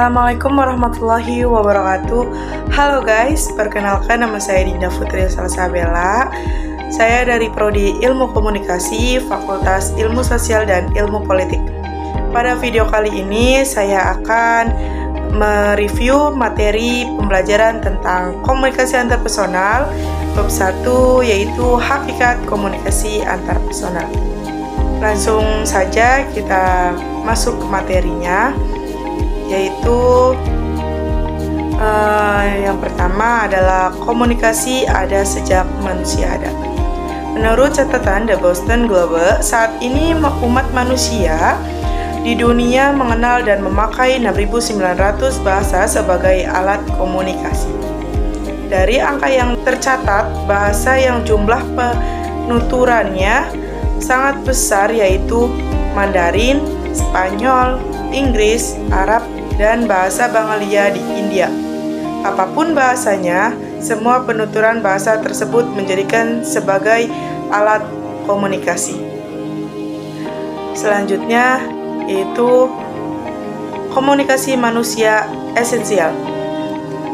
Assalamualaikum warahmatullahi wabarakatuh. Halo guys, perkenalkan nama saya Dinda Putri Salsabella. Saya dari Prodi Ilmu Komunikasi, Fakultas Ilmu Sosial dan Ilmu Politik. Pada video kali ini saya akan mereview materi pembelajaran tentang komunikasi antarpersonal bab 1, yaitu hakikat komunikasi antarpersonal. Langsung saja kita masuk ke materinya, yaitu yang pertama adalah komunikasi ada sejak manusia ada. Menurut catatan The Boston Globe, saat ini umat manusia di dunia mengenal dan memakai 6.900 bahasa sebagai alat komunikasi. Dari angka yang tercatat, bahasa yang jumlah penuturannya sangat besar yaitu Mandarin, Spanyol, Inggris, Arab, dan bahasa Bengalia di India. Apapun bahasanya, semua penuturan bahasa tersebut menjadikan sebagai alat komunikasi. Selanjutnya yaitu komunikasi manusia esensial.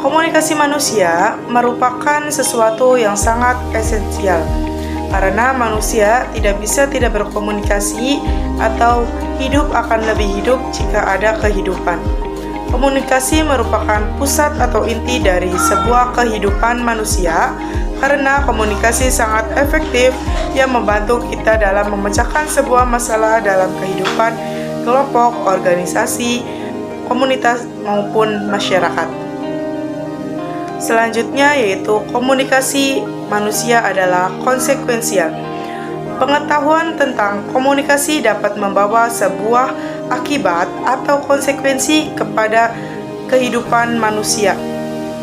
Komunikasi manusia merupakan sesuatu yang sangat esensial karena manusia tidak bisa tidak berkomunikasi atau hidup akan lebih hidup jika ada kehidupan. Komunikasi merupakan pusat atau inti dari sebuah kehidupan manusia karena komunikasi sangat efektif yang membantu kita dalam memecahkan sebuah masalah dalam kehidupan kelompok, organisasi, komunitas maupun masyarakat. Selanjutnya yaitu komunikasi manusia adalah konsekuensial. Pengetahuan tentang komunikasi dapat membawa sebuah akibat atau konsekuensi kepada kehidupan manusia.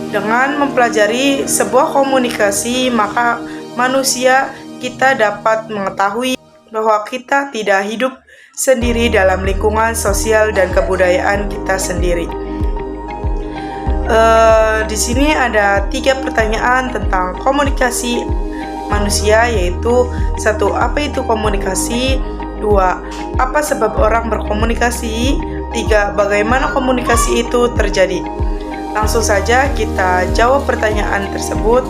Dengan mempelajari sebuah komunikasi, maka manusia kita dapat mengetahui bahwa kita tidak hidup sendiri dalam lingkungan sosial dan kebudayaan kita sendiri. Di sini ada 3 pertanyaan tentang komunikasi manusia, yaitu 1. Apa itu komunikasi? 2. Apa sebab orang berkomunikasi? 3. Bagaimana komunikasi itu terjadi? Langsung saja kita jawab pertanyaan tersebut.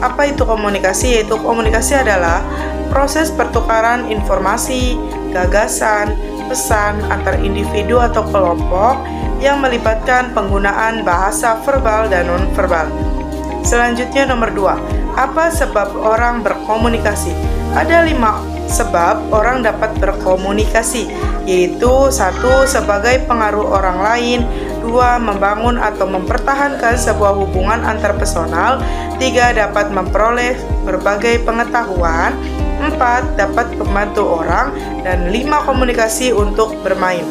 Apa itu komunikasi? Yaitu komunikasi adalah proses pertukaran informasi, gagasan, pesan antar individu atau kelompok yang melibatkan penggunaan bahasa verbal dan non-verbal. Selanjutnya nomor 2. Apa sebab orang berkomunikasi? Ada 5 sebab orang dapat berkomunikasi, yaitu 1. Sebagai pengaruh orang lain, 2. Membangun atau mempertahankan sebuah hubungan antarpersonal, 3. Dapat memperoleh berbagai pengetahuan, 4. Dapat membantu orang, dan 5. Komunikasi untuk bermain.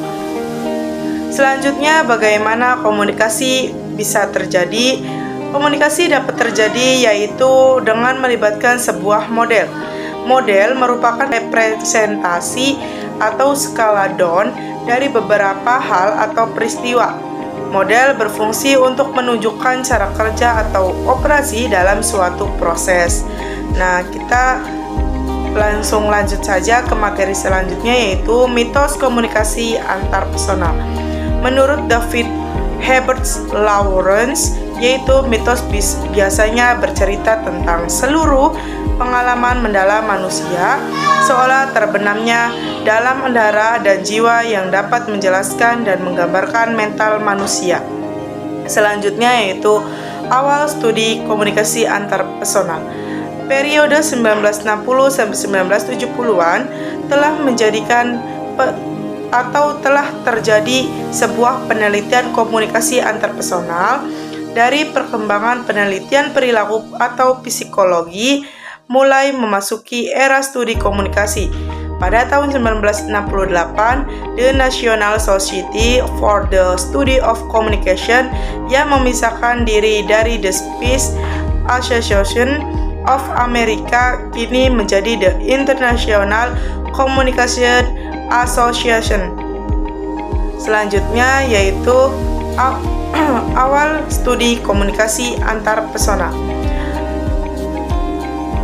Selanjutnya, bagaimana komunikasi bisa terjadi? Komunikasi dapat terjadi yaitu dengan melibatkan sebuah model. Model merupakan representasi atau skala Down dari beberapa hal atau peristiwa. Model berfungsi untuk menunjukkan cara kerja atau operasi dalam suatu proses. Nah, kita langsung lanjut saja ke materi selanjutnya, yaitu mitos komunikasi antarpersonal. Menurut David Herbert Lawrence, yaitu mitos biasanya bercerita tentang seluruh pengalaman mendalam manusia, seolah terbenamnya dalam endara dan jiwa yang dapat menjelaskan dan menggambarkan mental manusia. Selanjutnya yaitu awal studi komunikasi antarpersonal. Periode 1960 sampai 1970-an telah menjadikan atau telah terjadi sebuah penelitian komunikasi antarpersonal dari perkembangan penelitian perilaku atau psikologi mulai memasuki era studi komunikasi. Pada tahun 1968, The National Society for the Study of Communication yang memisahkan diri dari The Speech Association of America kini menjadi The International Communication Association. Selanjutnya yaitu awal studi komunikasi antarpersonal.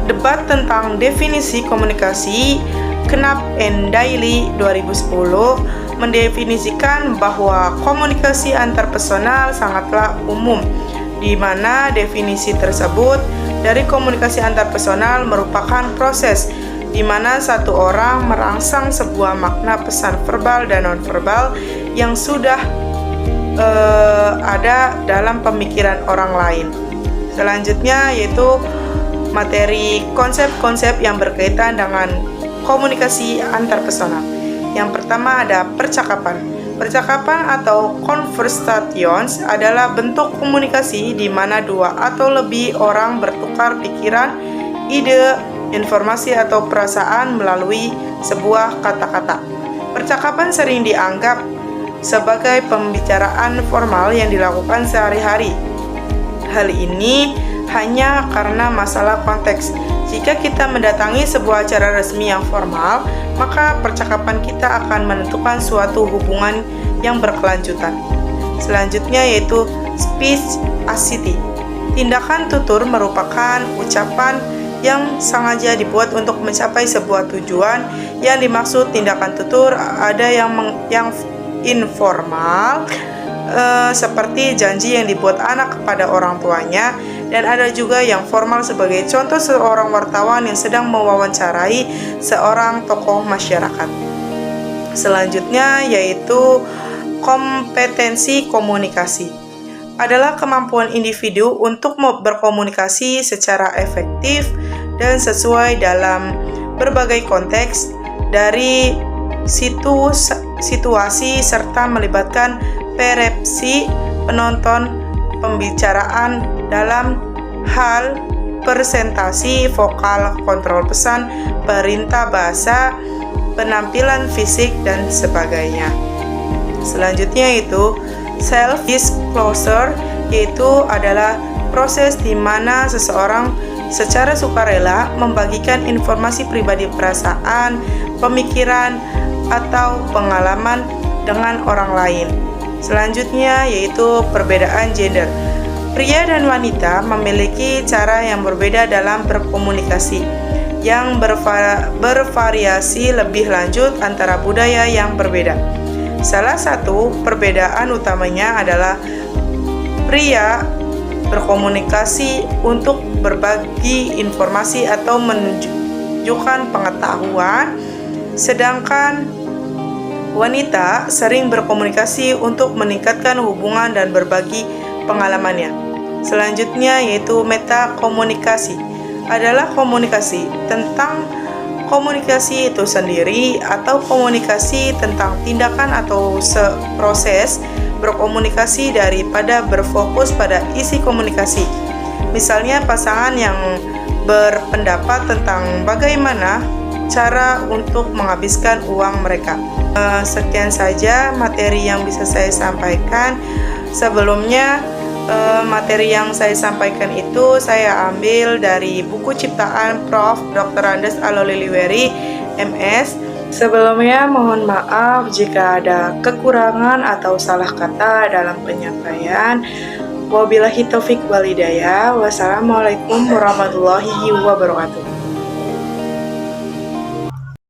Debat tentang definisi komunikasi Knapp and Daly 2010 mendefinisikan bahwa komunikasi antarpersonal sangatlah umum, di mana definisi tersebut dari komunikasi antarpersonal merupakan proses di mana satu orang merangsang sebuah makna pesan verbal dan nonverbal yang sudah ada dalam pemikiran orang lain. Selanjutnya yaitu materi konsep-konsep yang berkaitan dengan komunikasi antarpersonal. Yang pertama ada percakapan. Percakapan atau conversations adalah bentuk komunikasi di mana dua atau lebih orang bertukar pikiran, ide, informasi atau perasaan melalui sebuah kata-kata. Percakapan sering dianggap sebagai pembicaraan formal yang dilakukan sehari-hari. Hal ini hanya karena masalah konteks. Jika kita mendatangi sebuah acara resmi yang formal, maka percakapan kita akan menentukan suatu hubungan yang berkelanjutan. Selanjutnya yaitu speech activity. Tindakan tutur merupakan ucapan yang sengaja dibuat untuk mencapai sebuah tujuan. Yang dimaksud tindakan tutur ada yang informal, seperti janji yang dibuat anak kepada orang tuanya, dan ada juga yang formal sebagai contoh seorang wartawan yang sedang mewawancarai seorang tokoh masyarakat. Selanjutnya yaitu kompetensi komunikasi. Adalah kemampuan individu untuk berkomunikasi secara efektif dan sesuai dalam berbagai konteks dari situasi serta melibatkan persepsi penonton, pembicaraan dalam hal presentasi, vokal, kontrol pesan, perintah bahasa, penampilan fisik, dan sebagainya. Selanjutnya itu self-disclosure, yaitu adalah proses di mana seseorang secara sukarela membagikan informasi pribadi, perasaan, pemikiran, atau pengalaman dengan orang lain. Selanjutnya yaitu perbedaan gender. Pria dan wanita memiliki cara yang berbeda dalam berkomunikasi, yang bervariasi lebih lanjut antara budaya yang berbeda. Salah satu perbedaan utamanya adalah pria berkomunikasi untuk berbagi informasi atau menunjukkan pengetahuan, sedangkan wanita sering berkomunikasi untuk meningkatkan hubungan dan berbagi pengalamannya. Selanjutnya yaitu metakomunikasi. Adalah komunikasi tentang komunikasi itu sendiri atau komunikasi tentang tindakan atau proses berkomunikasi daripada berfokus pada isi komunikasi. Misalnya pasangan yang berpendapat tentang bagaimana cara untuk menghabiskan uang mereka. Sekian saja materi yang bisa saya sampaikan. Sebelumnya materi yang saya sampaikan itu saya ambil dari buku ciptaan Prof. Dr. Andes Aloliliweri, MS. Sebelumnya mohon maaf jika ada kekurangan atau salah kata dalam penyampaian. Wabillahi taufik wal hidayah. Wassalamualaikum warahmatullahi wabarakatuh.